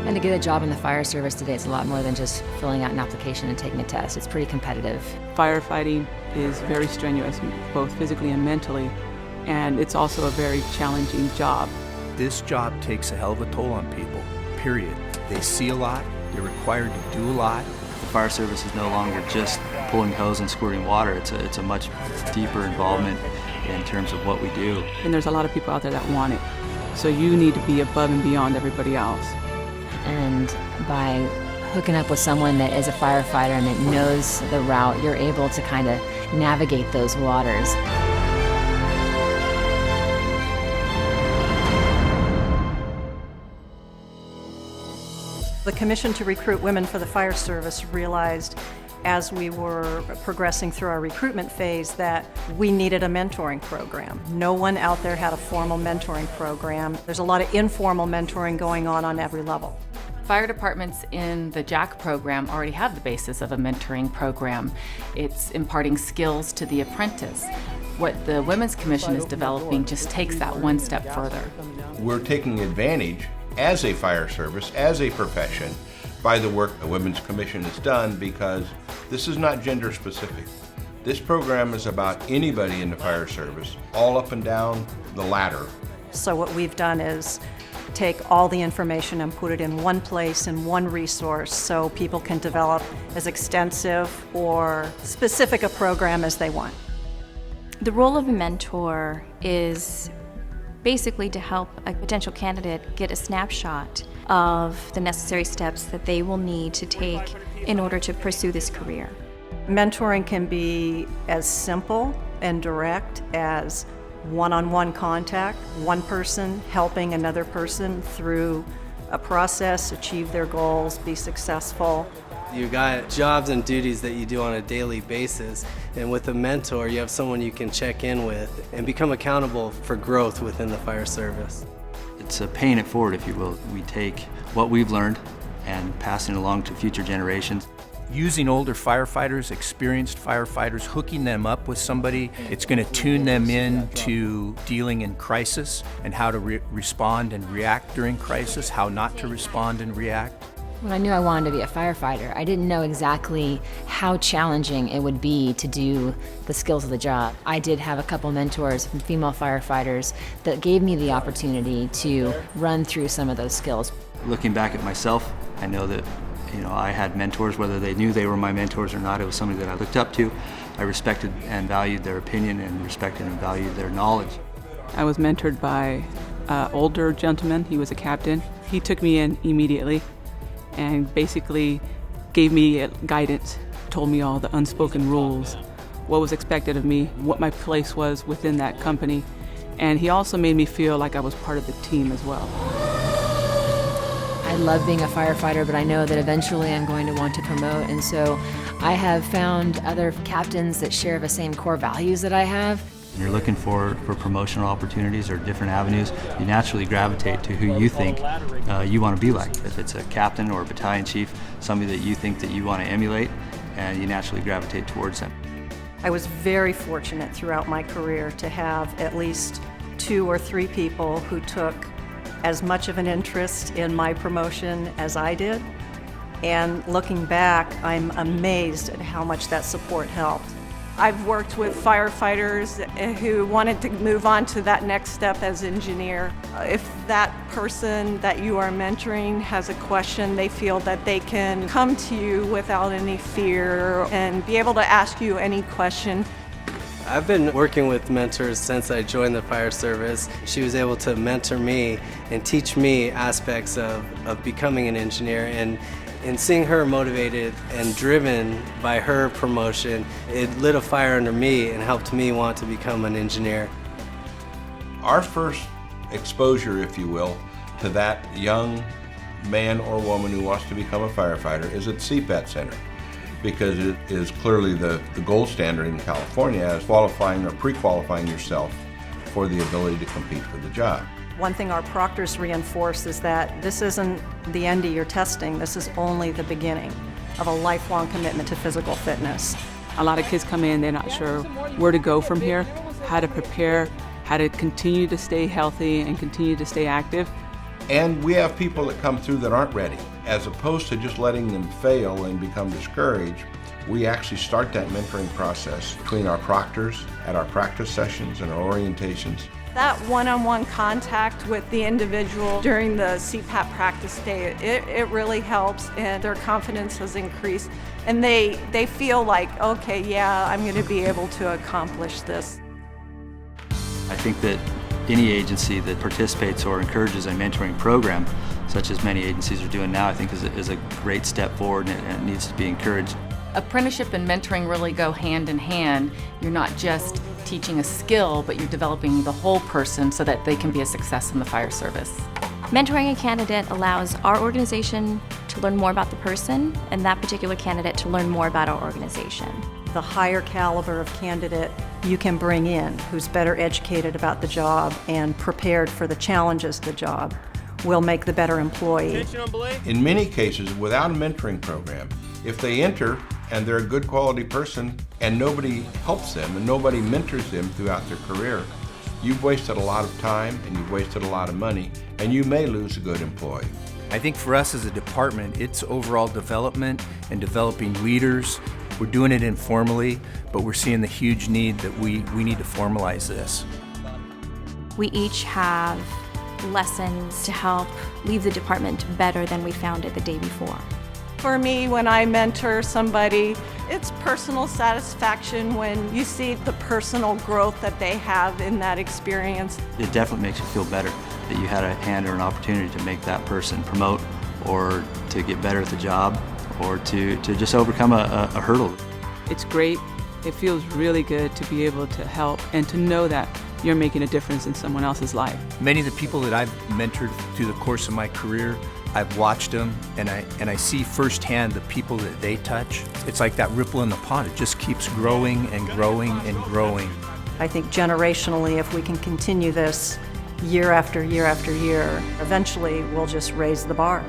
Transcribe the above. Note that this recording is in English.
And to get a job in the fire service today, it's a lot more than just filling out an application and taking a test. It's pretty competitive. Firefighting is very strenuous, both physically and mentally, and it's also a very challenging job. This job takes a hell of a toll on people, period. They see a lot, they're required to do a lot. The fire service is no longer just pulling hose and squirting water. It's a much deeper involvement in terms of what we do. And there's a lot of people out there that want it. So you need to be above and beyond everybody else. And by hooking up with someone that is a firefighter and that knows the route, you're able to kind of navigate those waters. The Commission to Recruit Women for the Fire Service realized as we were progressing through our recruitment phase that we needed a mentoring program. No one out there had a formal mentoring program. There's a lot of informal mentoring going on every level. Fire departments in the JAC program already have the basis of a mentoring program. It's imparting skills to the apprentice. What the Women's Commission is developing just takes that one step further. We're taking advantage as a fire service, as a profession, by the work the Women's Commission has done, because this is not gender specific. This program is about anybody in the fire service, all up and down the ladder. So what we've done is take all the information and put it in one place, in one resource, so people can develop as extensive or specific a program as they want. The role of a mentor is basically to help a potential candidate get a snapshot of the necessary steps that they will need to take in order to pursue this career. Mentoring can be as simple and direct as one-on-one contact, one person helping another person through a process, achieve their goals, be successful. You got jobs and duties that you do on a daily basis, and with a mentor you have someone you can check in with and become accountable for growth within the fire service. It's paying it forward, if you will. We take what we've learned and passing it along to future generations. Using older firefighters, experienced firefighters, hooking them up with somebody, it's going to tune them in to dealing in crisis and how to respond and react during crisis, how not to respond and react. When I knew I wanted to be a firefighter, I didn't know exactly how challenging it would be to do the skills of the job. I did have a couple mentors, female firefighters, that gave me the opportunity to run through some of those skills. Looking back at myself, I know that I had mentors, whether they knew they were my mentors or not. It was somebody that I looked up to. I respected and valued their opinion and respected and valued their knowledge. I was mentored by an older gentleman. He was a captain. He took me in immediately and basically gave me guidance, told me all the unspoken rules, what was expected of me, what my place was within that company, and he also made me feel like I was part of the team as well. I love being a firefighter, but I know that eventually I'm going to want to promote, and so I have found other captains that share the same core values that I have. When you're looking for promotional opportunities or different avenues, you naturally gravitate to who you think you want to be like. If it's a captain or a battalion chief, somebody that you think that you want to emulate, and you naturally gravitate towards them. I was very fortunate throughout my career to have at least 2 or 3 people who took as much of an interest in my promotion as I did. And looking back, I'm amazed at how much that support helped. I've worked with firefighters who wanted to move on to that next step as engineer. If that person that you are mentoring has a question, they feel that they can come to you without any fear and be able to ask you any question. I've been working with mentors since I joined the fire service. She was able to mentor me and teach me aspects of becoming an engineer, and seeing her motivated and driven by her promotion, it lit a fire under me and helped me want to become an engineer. Our first exposure, if you will, to that young man or woman who wants to become a firefighter is at CFFJAC Center, because it is clearly the gold standard in California as qualifying or pre-qualifying yourself for the ability to compete for the job. One thing our proctors reinforce is that this isn't the end of your testing, this is only the beginning of a lifelong commitment to physical fitness. A lot of kids come in, they're not sure where to go from here, how to prepare, how to continue to stay healthy and continue to stay active. And we have people that come through that aren't ready. As opposed to just letting them fail and become discouraged, we actually start that mentoring process between our proctors at our practice sessions and our orientations. That one-on-one contact with the individual during the CPAP practice day, it really helps, and their confidence has increased. And they feel like, okay, yeah, I'm going to be able to accomplish this. I think that any agency that participates or encourages a mentoring program, such as many agencies are doing now, I think is a great step forward, and it needs to be encouraged. Apprenticeship and mentoring really go hand in hand. You're not just teaching a skill, but you're developing the whole person so that they can be a success in the fire service. Mentoring a candidate allows our organization to learn more about the person and that particular candidate to learn more about our organization. The higher caliber of candidate you can bring in, who's better educated about the job and prepared for the challenges of the job, will make the better employee. In many cases, without a mentoring program, if they enter and they're a good quality person and nobody helps them and nobody mentors them throughout their career, you've wasted a lot of time and you've wasted a lot of money, and you may lose a good employee. I think for us as a department, it's overall development and developing leaders. We're doing it informally, but we're seeing the huge need that we need to formalize this. We each have lessons to help leave the department better than we found it the day before. For me, when I mentor somebody, it's personal satisfaction when you see the personal growth that they have in that experience. It definitely makes you feel better that you had a hand or an opportunity to make that person promote or to get better at the job or to just overcome a hurdle. It's great. It feels really good to be able to help and to know that you're making a difference in someone else's life. Many of the people that I've mentored through the course of my career, I've watched them and I see firsthand the people that they touch. It's like that ripple in the pond. It just keeps growing and growing and growing. I think generationally, if we can continue this year after year after year, eventually we'll just raise the bar.